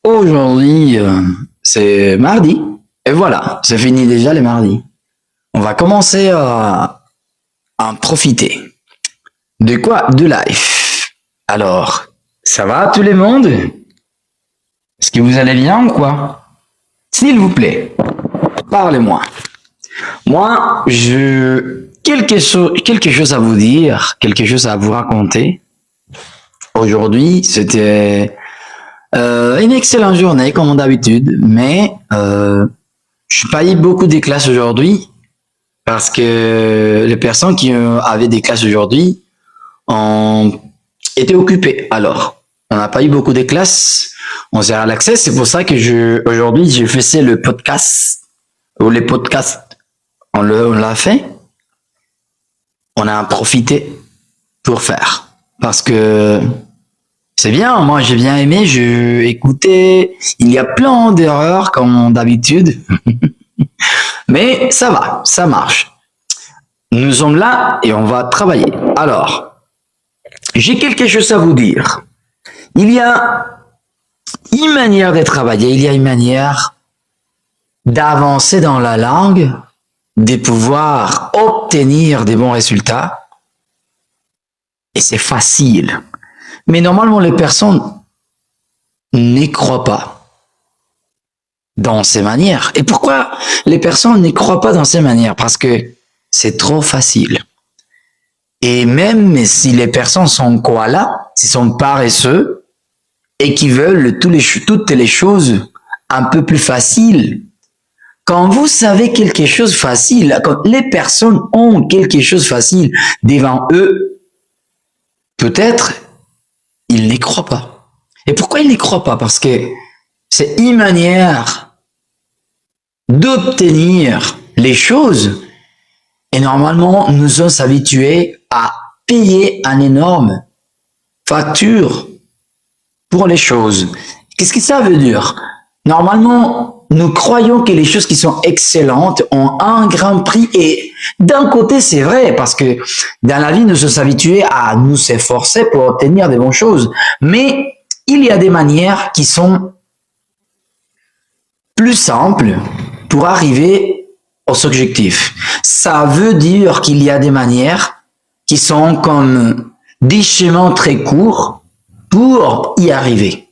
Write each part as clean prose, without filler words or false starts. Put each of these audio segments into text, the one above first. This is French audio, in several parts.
Aujourd'hui, c'est mardi. Et voilà, c'est fini déjà les mardis. On va commencer à en profiter. De quoi? De life. Alors, ça va tout le monde? Est-ce que vous allez bien ou quoi? S'il vous plaît, parlez-moi. Moi, quelque chose à vous dire, quelque chose à vous raconter. Aujourd'hui, c'était une excellente journée comme d'habitude, mais je n'ai pas eu beaucoup de classes aujourd'hui parce que les personnes qui avaient des classes aujourd'hui ont été occupées. Alors, on n'a pas eu beaucoup de classes, on s'est relaxé. C'est pour ça que aujourd'hui, j'ai fait le podcast ou les podcasts. On l'a fait, on a profité pour faire parce que c'est bien, moi j'ai bien aimé, j'ai écouté, il y a plein d'erreurs comme d'habitude, mais ça va, ça marche. Nous sommes là et on va travailler. Alors, j'ai quelque chose à vous dire. Il y a une manière de travailler, il y a une manière d'avancer dans la langue, de pouvoir obtenir des bons résultats, et c'est facile. Mais normalement, les personnes n'y croient pas dans ces manières. Et pourquoi les personnes n'y croient pas dans ces manières? Parce que c'est trop facile. Et même si les personnes sont koalas, s'ils sont paresseux et qui veulent toutes les choses un peu plus faciles, quand vous savez quelque chose facile, quand les personnes ont quelque chose facile devant eux, peut-être ils n'y croient pas. Et pourquoi ils n'y croient pas? Parce que c'est une manière d'obtenir les choses. Et normalement, nous sommes habitués à payer un énorme facture pour les choses. Qu'est-ce que ça veut dire? Normalement, nous croyons que les choses qui sont excellentes ont un grand prix et d'un côté, c'est vrai parce que dans la vie, nous sommes habitués à nous efforcer pour obtenir des bonnes choses. Mais il y a des manières qui sont plus simples pour arriver aux objectifs. Ça veut dire qu'il y a des manières qui sont comme des chemins très courts pour y arriver.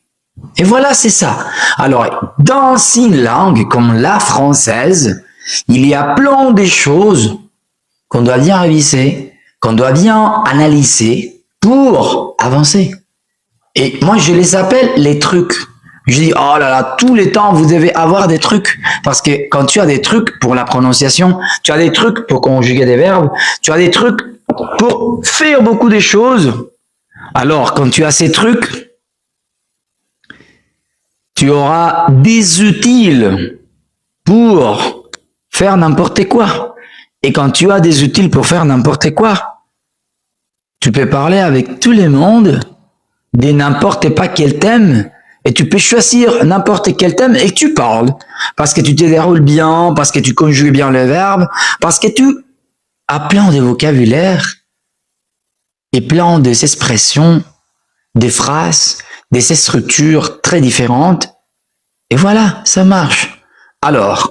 Et voilà, c'est ça. Alors, dans une langue comme la française, il y a plein de choses qu'on doit bien réviser, qu'on doit bien analyser pour avancer. Et moi, je les appelle les trucs. Je dis, oh là là, tous les temps, vous devez avoir des trucs. Parce que quand tu as des trucs pour la prononciation, tu as des trucs pour conjuguer des verbes, tu as des trucs pour faire beaucoup de choses. Alors, quand tu as ces trucs, tu auras des utiles pour faire n'importe quoi. Et quand tu as des utiles pour faire n'importe quoi, tu peux parler avec tout le monde de n'importe pas quel thème et tu peux choisir n'importe quel thème et tu parles parce que tu te déroules bien, parce que tu conjugues bien le verbe, parce que tu as plein de vocabulaire et plein d'expressions, des phrases, des structures très différentes. Et voilà, ça marche. Alors,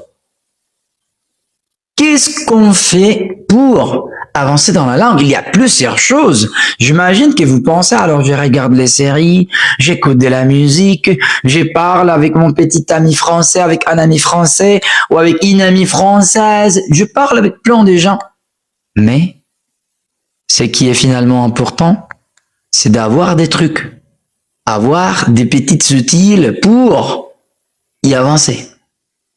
qu'est-ce qu'on fait pour avancer dans la langue? Il y a plusieurs choses. J'imagine que vous pensez, alors je regarde les séries, j'écoute de la musique, je parle avec mon petit ami français, avec un ami français ou avec une amie française, je parle avec plein de gens. Mais ce qui est finalement important, c'est d'avoir des trucs, avoir des petites utiles pour y avancer.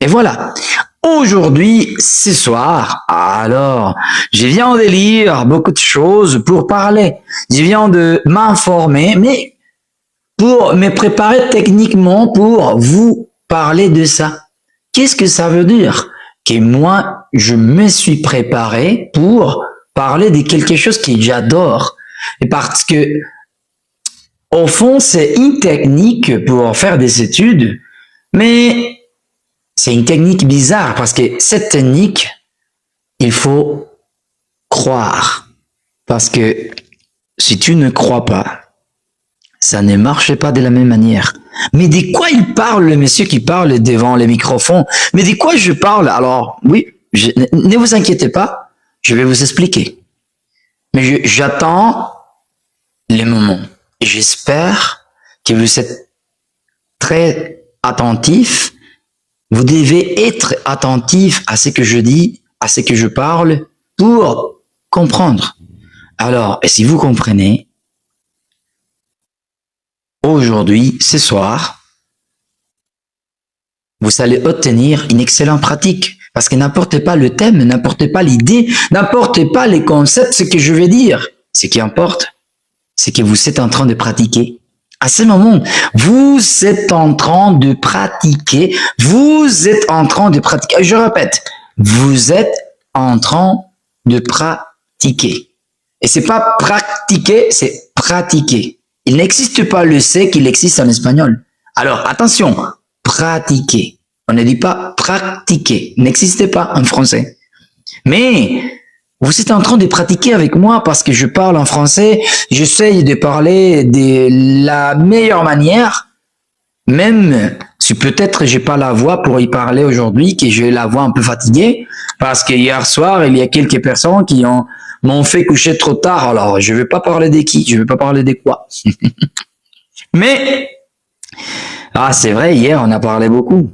Et voilà. Aujourd'hui, ce soir, alors, je viens de lire beaucoup de choses pour parler. Je viens de m'informer, mais pour me préparer techniquement pour vous parler de ça. Qu'est-ce que ça veut dire? Que moi, je me suis préparé pour parler de quelque chose que j'adore. Et parce que, au fond, c'est une technique pour faire des études, mais c'est une technique bizarre parce que cette technique, il faut croire. Parce que si tu ne crois pas, ça ne marche pas de la même manière. Mais de quoi il parle, le monsieur qui parle devant les microphones? Mais de quoi je parle? Alors, oui, ne vous inquiétez pas, je vais vous expliquer. Mais j'attends le moment. Et j'espère que vous êtes très attentif. Vous devez être attentif à ce que je dis, à ce que je parle, pour comprendre. Alors, et si vous comprenez, aujourd'hui, ce soir, vous allez obtenir une excellente pratique. Parce que n'importe pas le thème, n'importe pas l'idée, n'importe pas les concepts, ce que je vais dire. Ce qui importe, c'est que vous êtes en train de pratiquer. À ce moment, vous êtes en train de pratiquer. Vous êtes en train de pratiquer. Je répète, vous êtes en train de pratiquer. Et c'est pas pratiquer, c'est pratiquer. Il n'existe pas le c'est qu'il existe en espagnol. Alors, attention, pratiquer. On ne dit pas pratiquer. N'existe pas en français. Mais vous êtes en train de pratiquer avec moi parce que je parle en français. J'essaye de parler de la meilleure manière. Même si peut-être j'ai pas la voix pour y parler aujourd'hui, que j'ai la voix un peu fatiguée. Parce que hier soir, il y a quelques personnes qui m'ont fait coucher trop tard. Alors, je vais pas parler de qui, je vais pas parler de quoi. Mais, c'est vrai, hier, on a parlé beaucoup.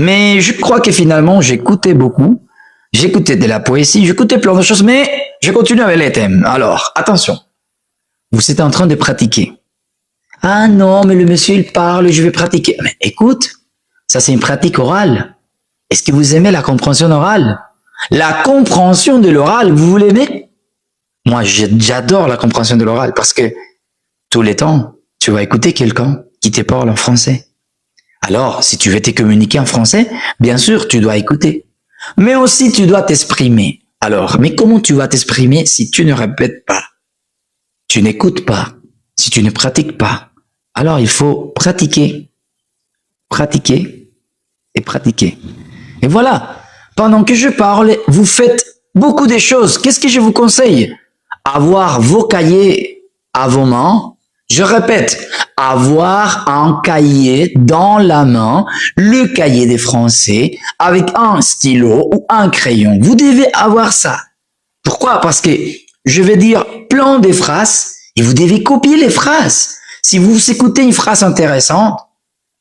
Mais je crois que finalement, j'écoutais beaucoup. J'écoutais de la poésie, j'écoutais plein de choses, mais je continue avec les thèmes. Alors, attention. Vous êtes en train de pratiquer. Ah non, mais le monsieur, il parle, je vais pratiquer. Mais écoute, ça c'est une pratique orale. Est-ce que vous aimez la compréhension orale? La compréhension de l'oral, vous l'aimez? Moi, j'adore la compréhension de l'oral parce que tous les temps, tu vas écouter quelqu'un qui te parle en français. Alors, si tu veux te communiquer en français, bien sûr, tu dois écouter. Mais aussi, tu dois t'exprimer. Alors, mais comment tu vas t'exprimer si tu ne répètes pas? Tu n'écoutes pas. Si tu ne pratiques pas. Alors, il faut pratiquer. Pratiquer et pratiquer. Et voilà. Pendant que je parle, vous faites beaucoup de choses. Qu'est-ce que je vous conseille? Avoir vos cahiers à vos mains. Je répète, avoir un cahier dans la main, le cahier des Français, avec un stylo ou un crayon. Vous devez avoir ça. Pourquoi? Parce que je vais dire plein de phrases et vous devez copier les phrases. Si vous écoutez une phrase intéressante,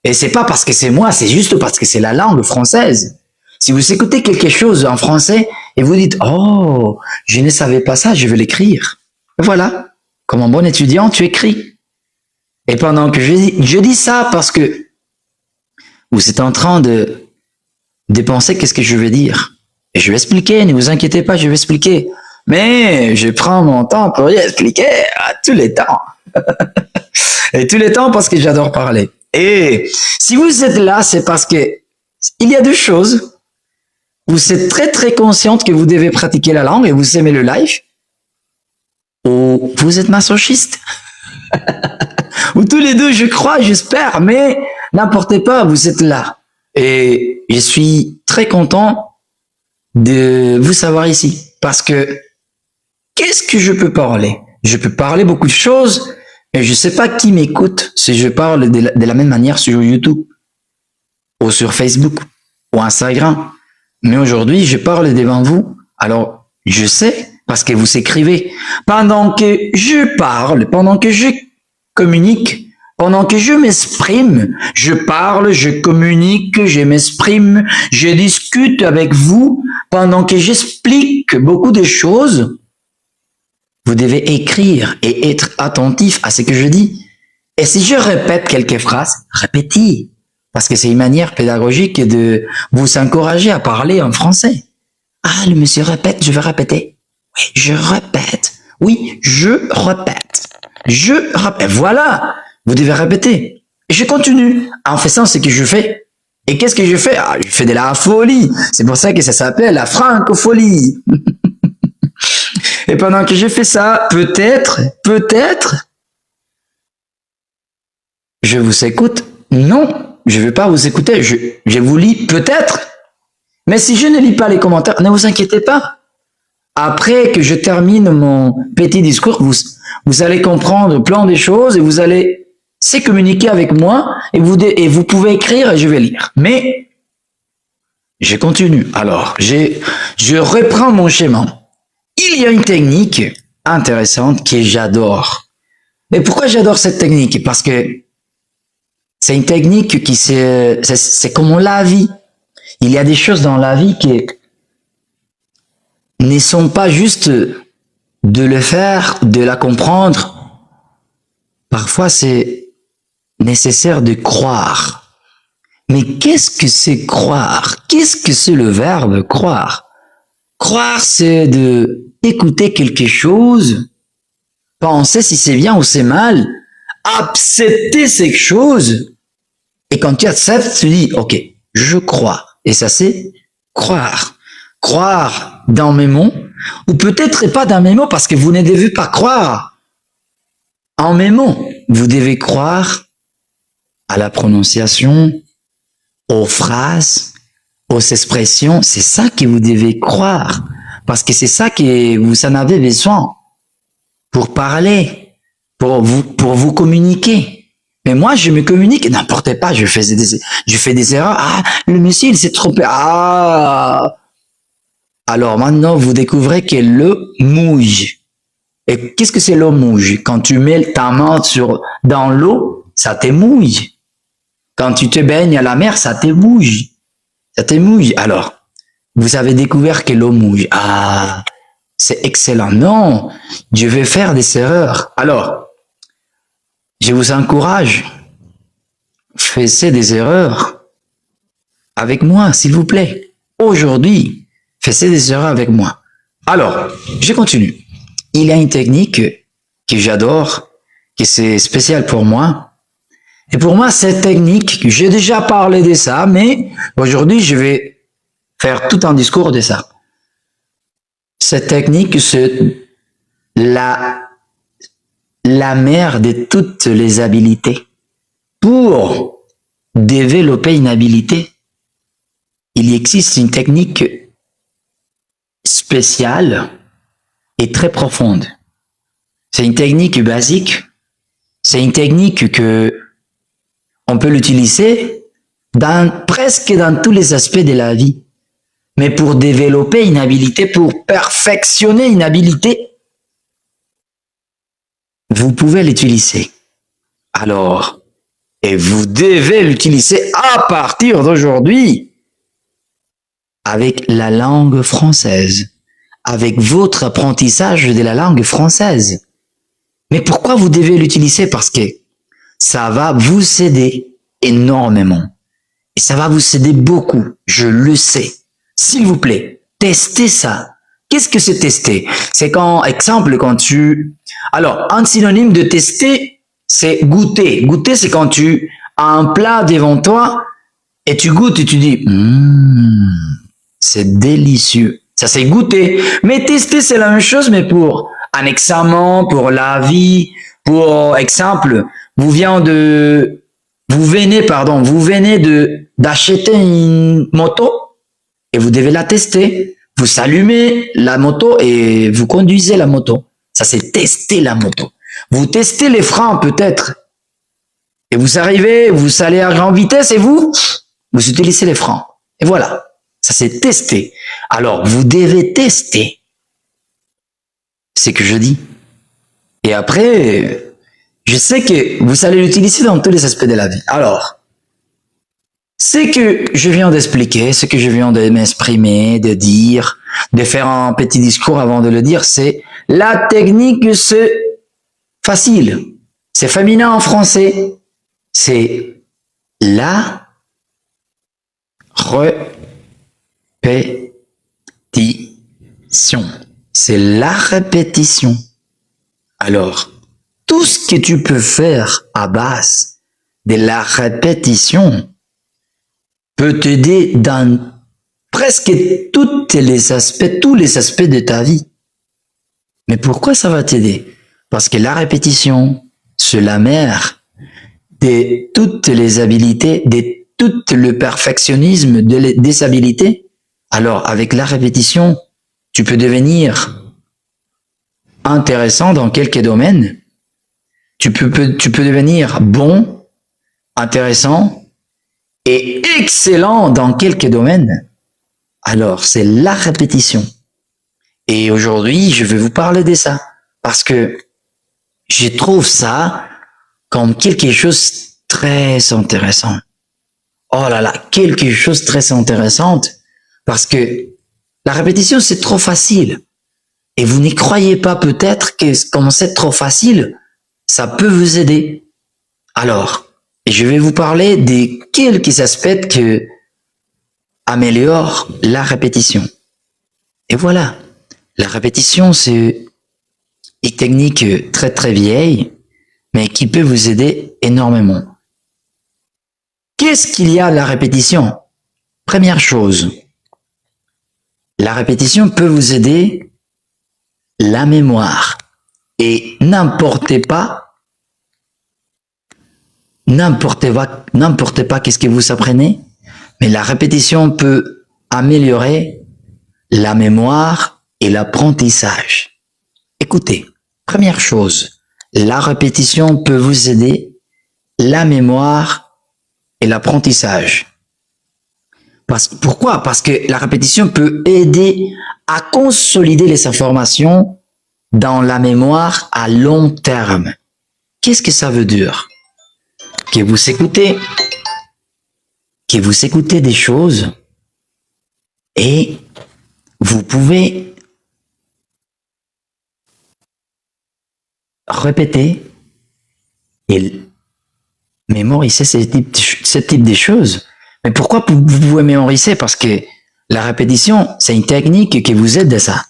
et c'est pas parce que c'est moi, c'est juste parce que c'est la langue française. Si vous écoutez quelque chose en français et vous dites « Oh, je ne savais pas ça, je vais l'écrire. » Voilà. Comme un bon étudiant, tu écris. Et pendant que je dis ça parce que vous êtes en train de penser qu'est-ce que je vais dire. Et je vais expliquer, ne vous inquiétez pas, je vais expliquer. Mais je prends mon temps pour y expliquer à tous les temps. Et tous les temps parce que j'adore parler. Et si vous êtes là, c'est parce que il y a deux choses. Vous êtes très très consciente que vous devez pratiquer la langue et vous aimez le live. Ou vous êtes masochiste. Ou tous les deux, je crois, j'espère, mais n'importe pas, vous êtes là. Et je suis très content de vous savoir ici. Parce que, qu'est-ce que je peux parler? Je peux parler beaucoup de choses, mais je sais pas qui m'écoute si je parle de la même manière sur YouTube, ou sur Facebook, ou Instagram. Mais aujourd'hui, je parle devant vous. Alors, je sais, parce que vous écrivez. Pendant que je parle, pendant que je communique, pendant que je m'exprime, je parle, je communique, je m'exprime, je discute avec vous, pendant que j'explique beaucoup de choses, vous devez écrire et être attentif à ce que je dis. Et si je répète quelques phrases, répétez, parce que c'est une manière pédagogique de vous encourager à parler en français. Ah, le monsieur répète, je vais répéter. Oui, je répète. Oui, je répète. Je répète. Voilà. Vous devez répéter. Et je continue en faisant ce que je fais. Et qu'est-ce que je fais? Ah, je fais de la folie. C'est pour ça que ça s'appelle la francophonie. Et pendant que je fais ça, peut-être, je vous écoute. Non, je ne vais pas vous écouter. Je vous lis peut-être. Mais si je ne lis pas les commentaires, ne vous inquiétez pas. Après que je termine mon petit discours, vous allez comprendre plein de choses et vous allez se communiquer avec moi et vous pouvez écrire et je vais lire. Mais je continue. Alors, je reprends mon schéma. Il y a une technique intéressante que j'adore. Mais pourquoi j'adore cette technique? Parce que c'est une technique qui c'est comme la vie. Il y a des choses dans la vie qui ne sont pas juste de le faire, de la comprendre. Parfois, c'est nécessaire de croire. Mais qu'est-ce que c'est croire? Qu'est-ce que c'est le verbe croire? Croire, c'est de écouter quelque chose, penser si c'est bien ou c'est mal, accepter quelque chose, et quand tu acceptes, tu dis, ok, je crois. Et ça, c'est croire. Croire dans mes mots, ou peut-être pas dans mes mots, parce que vous ne devez pas croire en mes mots. Vous devez croire à la prononciation, aux phrases, aux expressions. C'est ça que vous devez croire, parce que c'est ça que vous en avez besoin pour parler, pour vous communiquer. Mais moi, je me communique n'importe pas. Je fais des erreurs. Ah, le monsieur, il s'est trompé. Ah. Alors maintenant, vous découvrez que le mouille. Et qu'est-ce que c'est l'eau mouille? Quand tu mets ta main dans l'eau, ça te mouille. Quand tu te baignes à la mer, ça te mouille. Ça te mouille. Alors, vous avez découvert que l'eau mouille. Ah, c'est excellent. Non, je vais faire des erreurs. Alors, je vous encourage, faites des erreurs avec moi, s'il vous plaît. Aujourd'hui, faites des erreurs avec moi. Alors, je continue. Il y a une technique que j'adore, que c'est spécial pour moi. Et pour moi, cette technique, j'ai déjà parlé de ça, mais aujourd'hui, je vais faire tout un discours de ça. Cette technique, c'est la mère de toutes les habiletés. Pour développer une habilité, il existe une technique spéciale et très profonde. C'est une technique basique. C'est une technique que on peut l'utiliser presque dans tous les aspects de la vie. Mais pour développer une habilité, pour perfectionner une habilité, vous pouvez l'utiliser. Alors, et vous devez l'utiliser à partir d'aujourd'hui avec la langue française, avec votre apprentissage de la langue française. Mais pourquoi vous devez l'utiliser? Parce que ça va vous aider énormément. Et ça va vous aider beaucoup, je le sais. S'il vous plaît, testez ça. Qu'est-ce que c'est tester? C'est quand tu... Alors, un synonyme de tester, c'est goûter. Goûter, c'est quand tu as un plat devant toi et tu goûtes et tu dis, c'est délicieux. Ça, c'est goûter. Mais tester, c'est la même chose, mais pour un examen, pour la vie, pour exemple, vous venez d'acheter une moto et vous devez la tester. Vous allumez la moto et vous conduisez la moto. Ça, c'est tester la moto. Vous testez les freins peut-être. Et vous allez à grande vitesse et vous utilisez les freins. Et voilà. Ça, c'est tester. Alors, vous devez tester. C'est ce que je dis. Et après, je sais que vous allez l'utiliser dans tous les aspects de la vie. Alors, ce que je viens d'expliquer, ce que je viens de m'exprimer, de dire, de faire un petit discours avant de le dire, c'est la technique, c'est facile. C'est féminin en français. C'est la répétition. C'est la répétition. Alors, tout ce que tu peux faire à base de la répétition peut t'aider dans presque tous les aspects de ta vie. Mais pourquoi ça va t'aider? Parce que la répétition, c'est la mère de toutes les habilités, de tout le perfectionnisme des habilités. Alors, avec la répétition, tu peux devenir intéressant dans quelques domaines. Tu peux devenir bon, intéressant et excellent dans quelques domaines. Alors, c'est la répétition. Et aujourd'hui, je vais vous parler de ça parce que je trouve ça comme quelque chose de très intéressant. Oh là là, quelque chose de très intéressant parce que la répétition, c'est trop facile. Et vous n'y croyez pas peut-être que comme c'est trop facile, ça peut vous aider. Alors, je vais vous parler de quelques aspects que améliorent la répétition. Et voilà, la répétition, c'est une technique très très vieille, mais qui peut vous aider énormément. Qu'est-ce qu'il y a à la répétition? Première chose, la répétition peut vous aider la mémoire. Et n'importe pas qu'est-ce que vous apprenez, mais la répétition peut améliorer la mémoire et l'apprentissage. Écoutez, première chose, la répétition peut vous aider la mémoire et l'apprentissage. Pourquoi? Parce que la répétition peut aider à consolider les informations dans la mémoire à long terme. Qu'est-ce que ça veut dire? Que vous écoutez des choses et vous pouvez répéter et mémoriser ce type de choses. Mais pourquoi vous pouvez mémoriser? Parce que la répétition, c'est une technique qui vous aide à ça.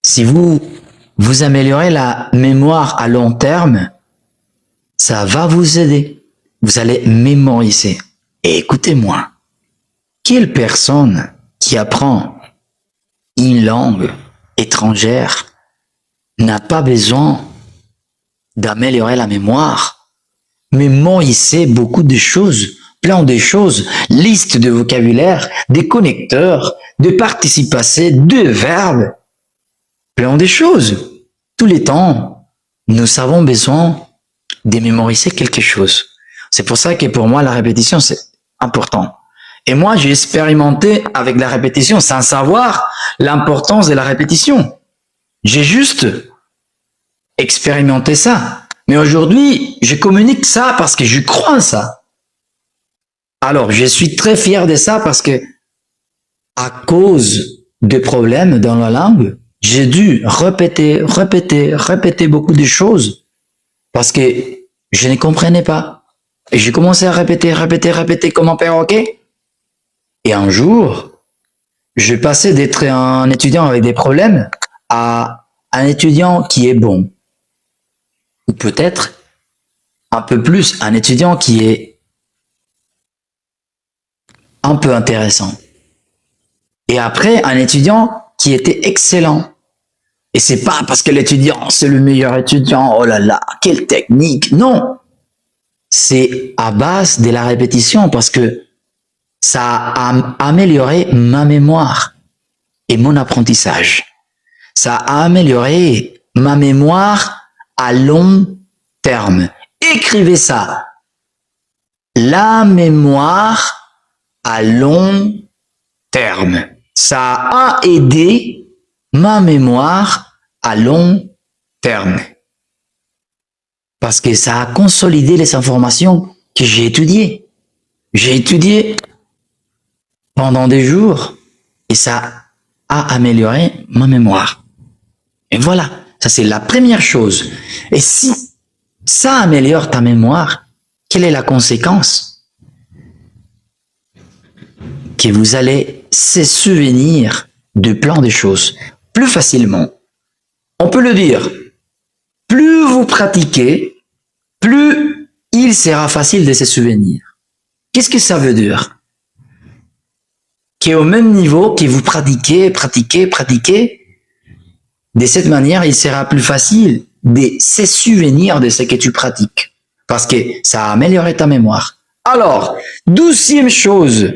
Si vous améliorez la mémoire à long terme, ça va vous aider. Vous allez mémoriser. Et écoutez-moi, quelle personne qui apprend une langue étrangère n'a pas besoin d'améliorer la mémoire? Mémoriser beaucoup de choses, plein de choses, liste de vocabulaire, des connecteurs, de participes passés, de verbes, plein de choses. Tous les temps, nous avons besoin de mémoriser quelque chose. C'est pour ça que pour moi, la répétition, c'est important. Et moi, j'ai expérimenté avec la répétition sans savoir l'importance de la répétition. J'ai juste expérimenté ça. Mais aujourd'hui, je communique ça parce que je crois en ça. Alors, je suis très fier de ça parce que, à cause de problèmes dans la langue, j'ai dû répéter beaucoup de choses parce que je ne comprenais pas. Et j'ai commencé à répéter comme un perroquet. Et un jour, je passais d'être un étudiant avec des problèmes à un étudiant qui est bon. Ou peut-être un peu plus un étudiant qui est un peu intéressant. Et après, un étudiant qui était excellent. Et c'est pas parce que l'étudiant, c'est le meilleur étudiant, oh là là, quelle technique, non. C'est à base de la répétition parce que ça a amélioré ma mémoire et mon apprentissage. Ça a amélioré ma mémoire à long terme. Écrivez ça. La mémoire à long terme. Ça a aidé ma mémoire à long terme. Parce que ça a consolidé les informations que j'ai étudiées. J'ai étudié pendant des jours et ça a amélioré ma mémoire. Et voilà, ça c'est la première chose. Et si ça améliore ta mémoire, quelle est la conséquence? Que vous allez se souvenir de plein de choses plus facilement. On peut le dire, plus vous pratiquez, plus il sera facile de se souvenir. Qu'est-ce que ça veut dire? Qu'au même niveau que vous pratiquez, de cette manière, il sera plus facile de se souvenir de ce que tu pratiques. Parce que ça a amélioré ta mémoire. Alors, 12e chose,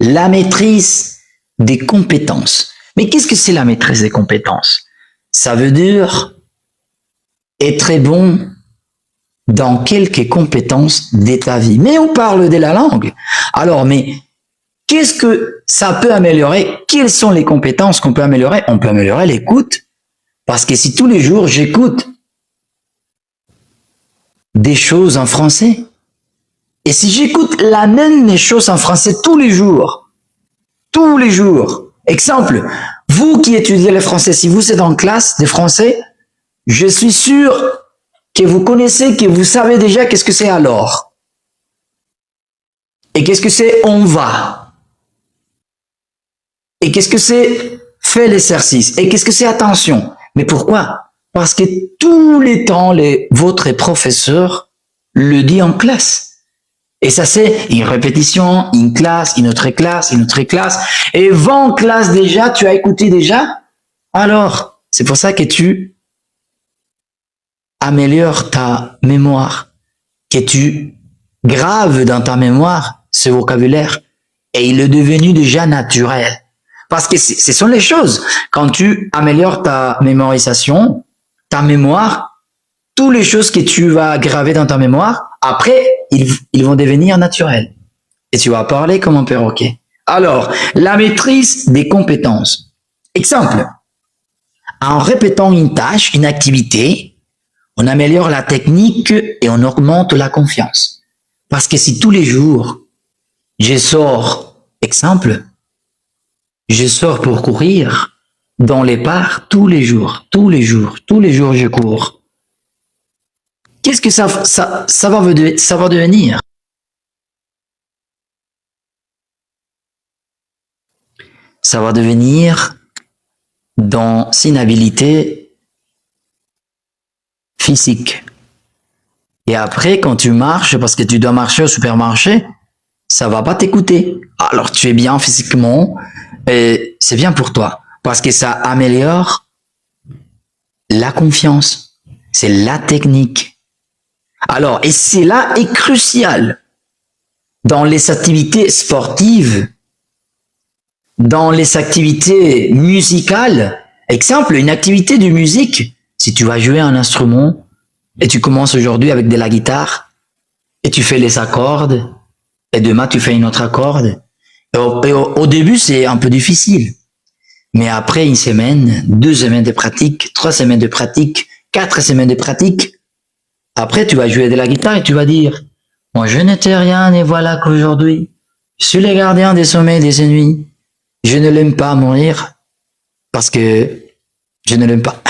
la maîtrise des compétences. Mais qu'est-ce que c'est la maîtrise des compétences? Ça veut dire être très bon dans quelques compétences de ta vie. Mais on parle de la langue. Alors, mais qu'est-ce que ça peut améliorer? Quelles sont les compétences qu'on peut améliorer? On peut améliorer l'écoute. Parce que si tous les jours j'écoute des choses en français, et si j'écoute la même chose en français tous les jours, exemple, vous qui étudiez le français, si vous êtes en classe de français, je suis sûr que vous connaissez, que vous savez déjà qu'est-ce que c'est alors. Et qu'est-ce que c'est on va. Et qu'est-ce que c'est fait l'exercice. Et qu'est-ce que c'est attention. Mais pourquoi? Parce que tous les temps, votre professeur le dit en classe. Et ça, c'est une répétition, une classe, une autre classe, une autre classe. Et 20 classes déjà, tu as écouté déjà. Alors, c'est pour ça que tu améliores ta mémoire, que tu graves dans ta mémoire ce vocabulaire. Et il est devenu déjà naturel. Parce que ce sont les choses. Quand tu améliores ta mémorisation, ta mémoire, toutes les choses que tu vas graver dans ta mémoire, après, ils vont devenir naturels. Et tu vas parler comme un perroquet. Alors, la maîtrise des compétences. Exemple, en répétant une tâche, une activité, on améliore la technique et on augmente la confiance. Parce que si tous les jours, je sors, exemple, je sors pour courir dans les parcs tous les jours je cours. Qu'est-ce que ça va devenir? Ça va devenir dans une habilité physique. Et après, quand tu marches, parce que tu dois marcher au supermarché, ça va pas t'écouter. Alors tu es bien physiquement, et c'est bien pour toi, parce que ça améliore la confiance. C'est la technique. Alors, et cela est crucial dans les activités sportives, dans les activités musicales. Exemple, une activité de musique. Si tu vas jouer un instrument et tu commences aujourd'hui avec de la guitare et tu fais les accords et demain tu fais une autre accord. Au début, c'est un peu difficile. Mais après une semaine, 2 semaines de pratique, 3 semaines de pratique, 4 semaines de pratique, après tu vas jouer de la guitare et tu vas dire « Moi je n'étais rien et voilà qu'aujourd'hui, je suis le gardien des sommets et des nuits. Je ne l'aime pas mourir parce que je ne l'aime pas. »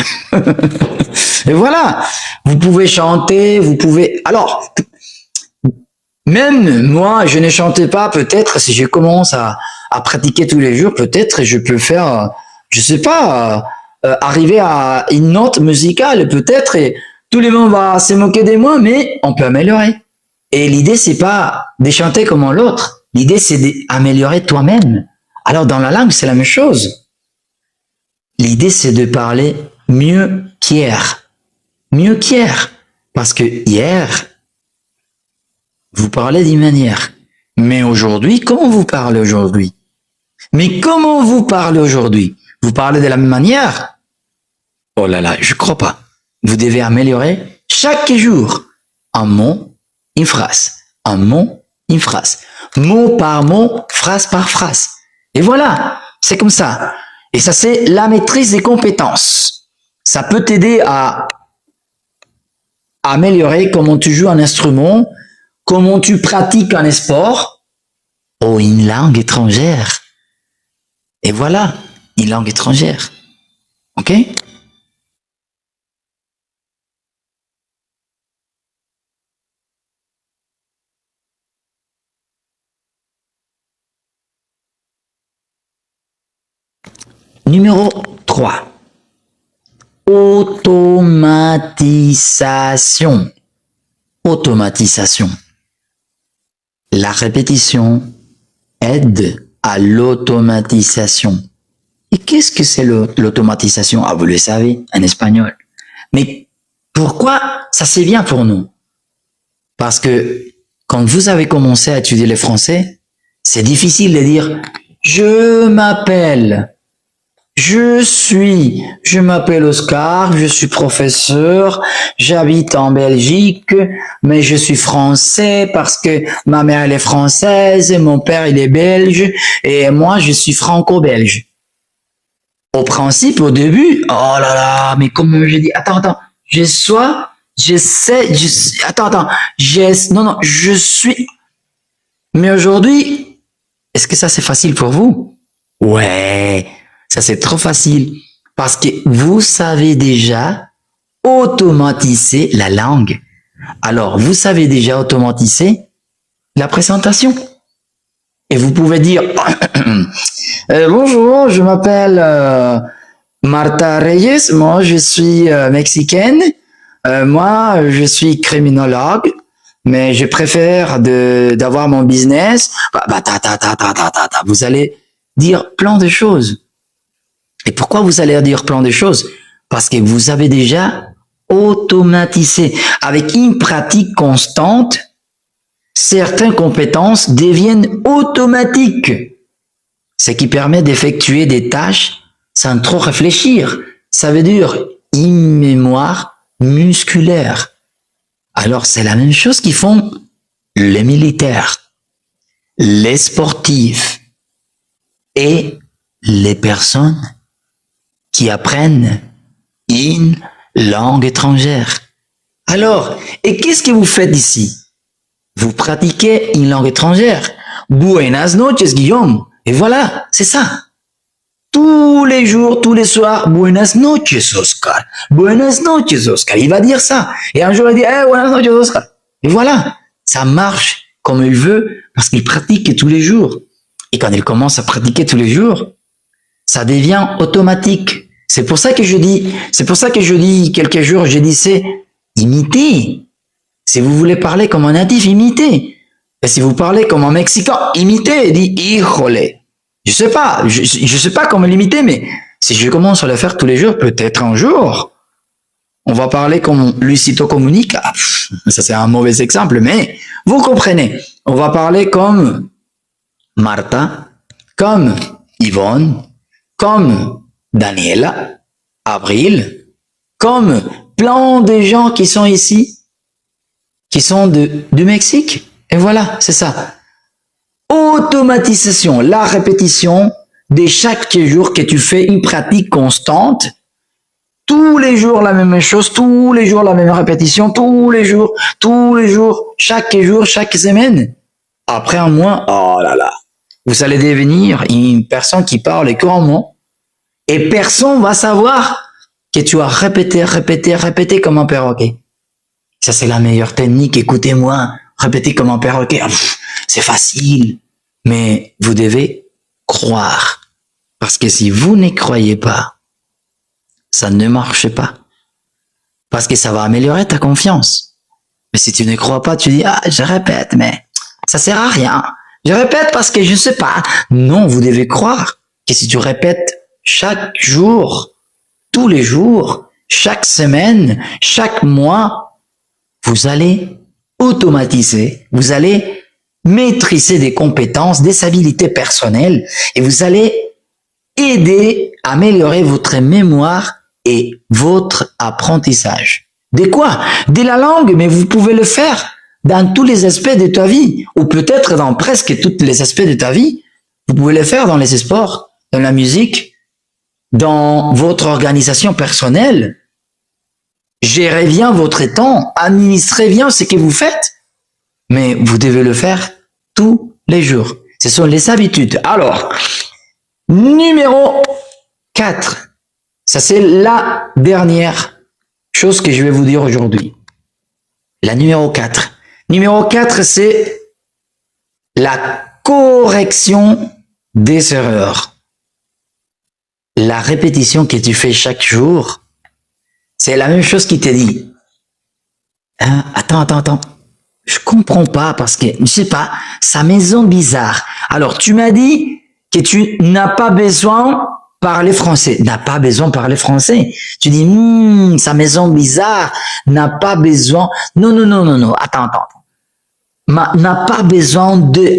Et voilà, vous pouvez chanter, vous pouvez... Alors, même moi, je ne chantais pas, peut-être si je commence à pratiquer tous les jours, peut-être je peux faire, je sais pas, arriver à une note musicale, peut-être, et tout le monde va se moquer de moi, mais on peut améliorer. Et l'idée, c'est pas de chanter comme l'autre, l'idée, c'est d'améliorer toi-même. Alors, dans la langue, c'est la même chose. L'idée, c'est de parler mieux qu'hier. Mieux qu'hier. Parce que hier, vous parlez d'une manière. Mais aujourd'hui, comment vous parlez aujourd'hui? Mais comment vous parlez aujourd'hui? Vous parlez de la même manière? Oh là là, je crois pas. Vous devez améliorer chaque jour un mot, une phrase. Un mot, une phrase. Mot par mot, phrase par phrase. Et voilà, c'est comme ça. Et ça, c'est la maîtrise des compétences. Ça peut t'aider à améliorer comment tu joues un instrument, comment tu pratiques un sport ou une langue étrangère. Et voilà, une langue étrangère. Ok? Numéro 3. Automatisation. Automatisation. La répétition aide à l'automatisation. Et qu'est-ce que c'est l'automatisation? Ah, vous le savez, en espagnol. Mais pourquoi ça c'est bien pour nous? Parce que quand vous avez commencé à étudier le français, c'est difficile de dire je m'appelle, je m'appelle Oscar, je suis professeur, j'habite en Belgique, mais je suis français parce que ma mère elle est française, mon père il est belge et moi je suis franco-belge. Au principe, au début, oh là là, mais comme je dis, attends, non, je suis, mais aujourd'hui, est-ce que ça c'est facile pour vous? Ouais, ça c'est trop facile parce que vous savez déjà automatiser la langue. Alors, vous savez déjà automatiser la présentation. Et vous pouvez dire bonjour, je m'appelle Marta Reyes, moi je suis mexicaine, moi je suis criminologue, mais je préfère d'avoir mon business. Vous allez dire plein de choses. Et pourquoi vous allez dire plein de choses? Parce que vous avez déjà automatisé. Avec une pratique constante, certaines compétences deviennent automatiques, ce qui permet d'effectuer des tâches sans trop réfléchir. Ça veut dire une mémoire musculaire. Alors c'est la même chose qu'ils font les militaires, les sportifs et les personnes qui apprennent une langue étrangère. Alors, et qu'est-ce que vous faites ici? Vous pratiquez une langue étrangère. Buenas noches, Guillaume. Et voilà, c'est ça. Tous les jours, tous les soirs, buenas noches, Oscar. Buenas noches, Oscar. Il va dire ça. Et un jour, il dit, buenas noches, Oscar. Et voilà, ça marche comme il veut parce qu'il pratique tous les jours. Et quand il commence à pratiquer tous les jours, ça devient automatique. C'est pour ça que je dis quelques jours, j'ai dit c'est imiter. Si vous voulez parler comme un natif, imitez. Et si vous parlez comme un Mexicain, imitez. Dit híjole. Je sais pas comment l'imiter, mais si je commence à le faire tous les jours, peut-être un jour, on va parler comme Luisito Comunica. Ça c'est un mauvais exemple, mais vous comprenez. On va parler comme Marta, comme Yvonne, comme Daniela, Avril, comme plein de gens qui sont ici, qui sont du Mexique. Et voilà, c'est ça. Automatisation, la répétition de chaque jour que tu fais une pratique constante. Tous les jours la même chose, tous les jours la même répétition, tous les jours, chaque jour, chaque semaine. Après un mois, oh là là, vous allez devenir une personne qui parle couramment et personne va savoir que tu as répété comme un perroquet. Ça, c'est la meilleure technique. Écoutez-moi, répétez comme un perroquet. C'est facile, mais vous devez croire. Parce que si vous ne croyez pas, ça ne marche pas. Parce que ça va améliorer ta confiance. Mais si tu ne crois pas, tu dis, je répète, mais ça sert à rien. Je répète parce que je ne sais pas. Non, vous devez croire que si tu répètes chaque jour, tous les jours, chaque semaine, chaque mois, vous allez automatiser, vous allez maîtriser des compétences, des habilités personnelles et vous allez aider à améliorer votre mémoire et votre apprentissage. De quoi? De la langue, mais vous pouvez le faire dans tous les aspects de ta vie, ou peut-être dans presque tous les aspects de ta vie. Vous pouvez le faire dans les sports, dans la musique, dans votre organisation personnelle. Gérez bien votre temps, administrez bien ce que vous faites, mais vous devez le faire tous les jours. Ce sont les habitudes. Alors, numéro 4. Ça, c'est la dernière chose que je vais vous dire aujourd'hui. La numéro 4. Numéro 4, c'est la correction des erreurs. La répétition que tu fais chaque jour, c'est la même chose qui te dit. Attends. Je comprends pas parce que, je sais pas, sa maison bizarre. Alors, tu m'as dit que tu n'as pas besoin parler français. N'a pas besoin de parler français. Tu dis, sa maison bizarre n'a pas besoin. Non. Attends. N'a pas besoin de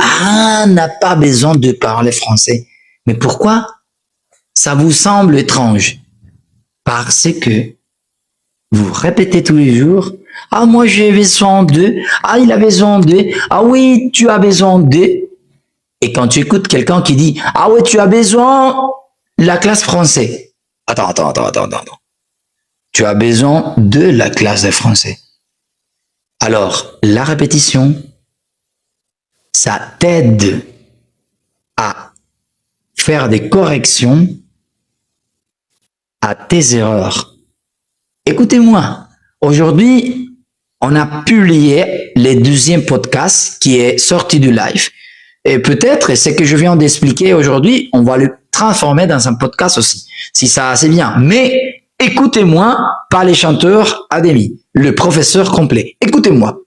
parler français. Mais pourquoi ça vous semble étrange? Parce que vous répétez tous les jours, ah moi j'ai besoin de, ah il a besoin de, ah oui tu as besoin de. Et quand tu écoutes quelqu'un qui dit, ah ouais tu as besoin de la classe français. Attends. Tu as besoin de la classe de français. Alors, la répétition, ça t'aide à faire des corrections à tes erreurs. Écoutez-moi, aujourd'hui, on a publié le 12e podcast qui est sorti du live. Et peut-être, ce que je viens d'expliquer aujourd'hui, on va le transformer dans un podcast aussi, si ça c'est bien. Mais écoutez-moi, pas les chanteurs Ademi, le professeur complet. Écoutez-moi.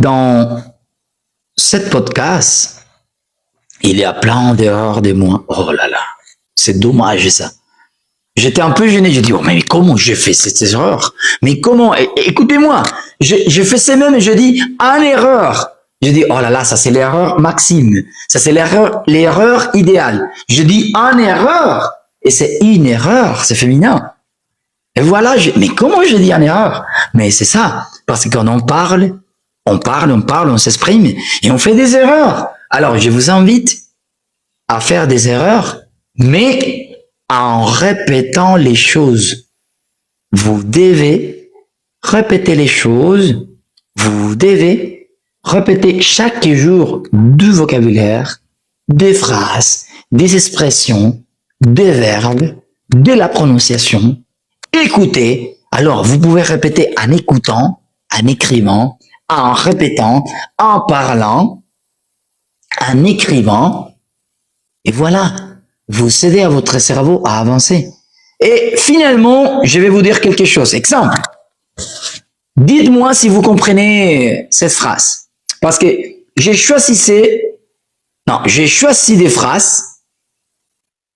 Dans cette podcast, il y a plein d'erreurs de moi. Oh là là, c'est dommage ça. J'étais un peu gêné. J'ai dit, oh, mais comment j'ai fait cette erreur? Mais comment? Écoutez-moi, j'ai fait ces mêmes, je dis, en erreur. Je dis, oh là là, ça c'est l'erreur maxime. Ça c'est l'erreur idéale. Je dis, en erreur. Et c'est une erreur, c'est féminin. Et voilà, mais comment je dis en erreur? Mais c'est ça. Parce que quand on parle, on s'exprime et on fait des erreurs. Alors, je vous invite à faire des erreurs, mais en répétant les choses. Vous devez répéter les choses. Vous devez répéter chaque jour du vocabulaire, des phrases, des expressions, des verbes, de la prononciation. Écoutez. Alors, vous pouvez répéter en écoutant, en écrivant, en répétant, en parlant, en écrivant. Et voilà. Vous aidez à votre cerveau à avancer. Et finalement, je vais vous dire quelque chose. Exemple. Dites-moi si vous comprenez cette phrase. Parce que j'ai choisi des phrases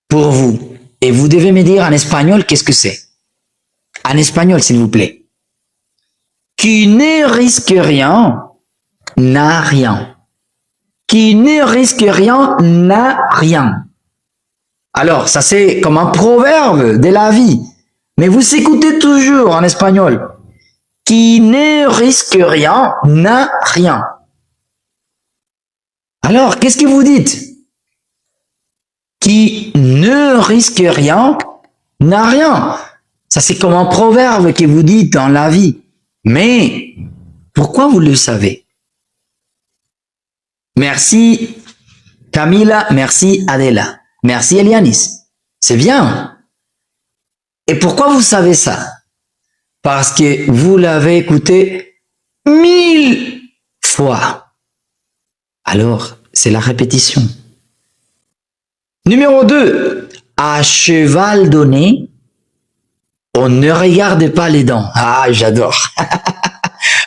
pour vous. Et vous devez me dire en espagnol qu'est-ce que c'est. En espagnol, s'il vous plaît. Qui ne risque rien, n'a rien. Qui ne risque rien, n'a rien. Alors, ça c'est comme un proverbe de la vie. Mais vous écoutez toujours en espagnol. Qui ne risque rien, n'a rien. Alors, qu'est-ce que vous dites? Qui ne risque rien, n'a rien. Ça c'est comme un proverbe que vous dites dans la vie. Mais, pourquoi vous le savez? Merci Camila, merci Adela. Merci Elianis. C'est bien. Et pourquoi vous savez ça? Parce que vous l'avez écouté 1000 fois. Alors, c'est la répétition. Numéro 2. À cheval donné, on ne regarde pas les dents. Ah, j'adore.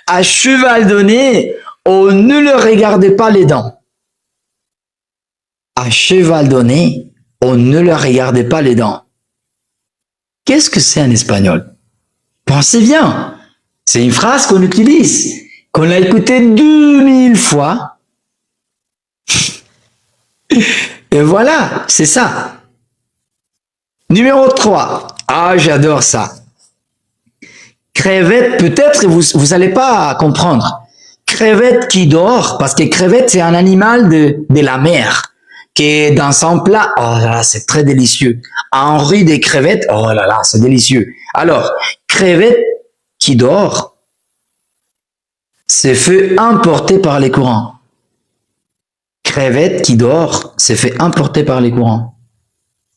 À cheval donné, on ne le regarde pas les dents. À cheval donné, on ne le regardait pas les dents. Qu'est-ce que c'est en espagnol? Pensez bien. C'est une phrase qu'on utilise, qu'on a écoutée 2000 fois. Et voilà, c'est ça. Numéro 3. Ah, j'adore ça. Crevette, peut-être vous n'allez pas comprendre. Crevette qui dort, parce que crevette, c'est un animal de la mer. Qui est dans son plat, oh là là, c'est très délicieux. Un riz des crevettes, oh là là, c'est délicieux. Alors, crevette qui dort, se fait emporter par les courants. Crevette qui dort, se fait emporter par les courants.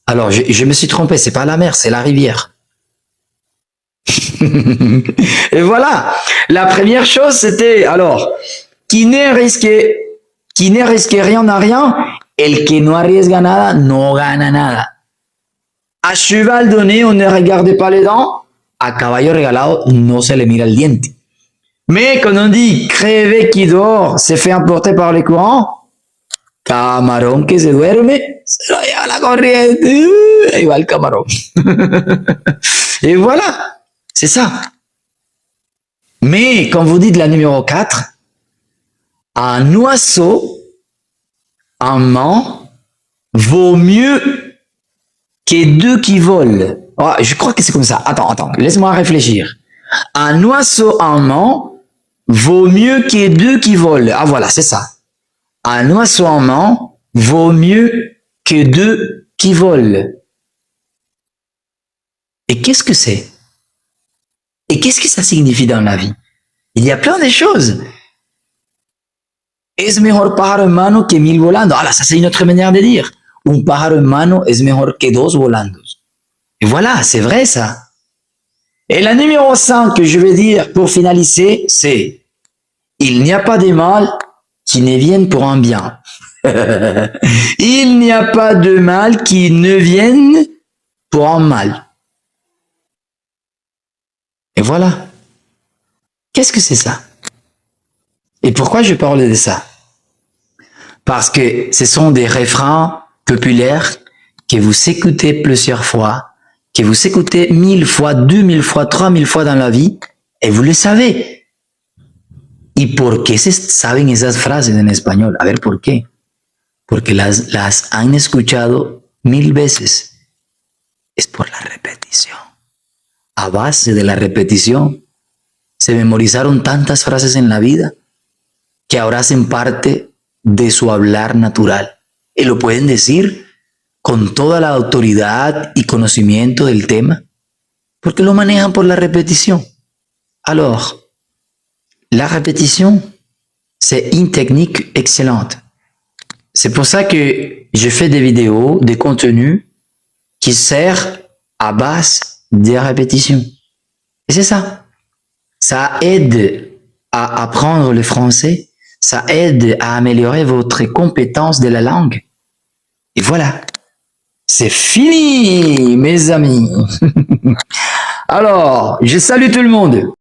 Alors, je me suis trompé, c'est pas la mer, c'est la rivière. Et voilà, la première chose, c'était, alors, qui ne risque rien n'a rien. El que no arriesga nada, no gana nada. A cheval donné, on ne regarde pas les dents. A caballo regalado, no se le mira el diente. Mais quand on dit crevé qui dort, se fait emporter par les courants, camarón que se duerme, se lo lleva la corriente. Ahí va el camarón. Et voilà, c'est ça. Mais quand vous dites la numéro 4, un oiseau, un mant, vaut mieux que deux qui volent. Oh, je crois que c'est comme ça. Attends, laisse-moi réfléchir. Un oiseau en main vaut mieux que deux qui volent. Ah voilà, c'est ça. Un oiseau en main vaut mieux que deux qui volent. Et qu'est-ce que c'est? Et qu'est-ce que ça signifie dans la vie? Il y a plein de choses. Es mejor pájaro en mano que mil volando. Ah là, ça c'est une autre manière de dire. Un pájaro en mano es mejor que dos volando. Et voilà, c'est vrai ça. Et la numéro 5 que je vais dire pour finaliser, c'est il n'y a pas de mal qui ne viennent pour un bien. Il n'y a pas de mal qui ne vienne pour un mal. Et voilà. Qu'est-ce que c'est ça? Et pourquoi je parle de ça? Parce que ce sont des refrains populaires que vous écoutez plusieurs fois, que vous écoutez 1000 fois, 2000 fois, 3000 fois dans la vie, et vous le savez. ¿Y por qué se saben esas frases en español? A ver, ¿por qué? Porque las han escuchado 1000 veces. Es por la repetición. A base de la repetición, se memorizaron tantas frases en la vida que ahora hacen parte de su hablar natural. Y lo pueden decir con toda la autoridad y conocimiento del tema, porque lo manejan por la repetición. Alors, la répétition, c'est une technique excellente. C'est pour ça que je fais des vidéos, des contenus qui servent à base de répétition. Et c'est ça. Ça aide à apprendre le français. Ça aide à améliorer votre compétence de la langue. Et voilà. C'est fini, mes amis. Alors, je salue tout le monde.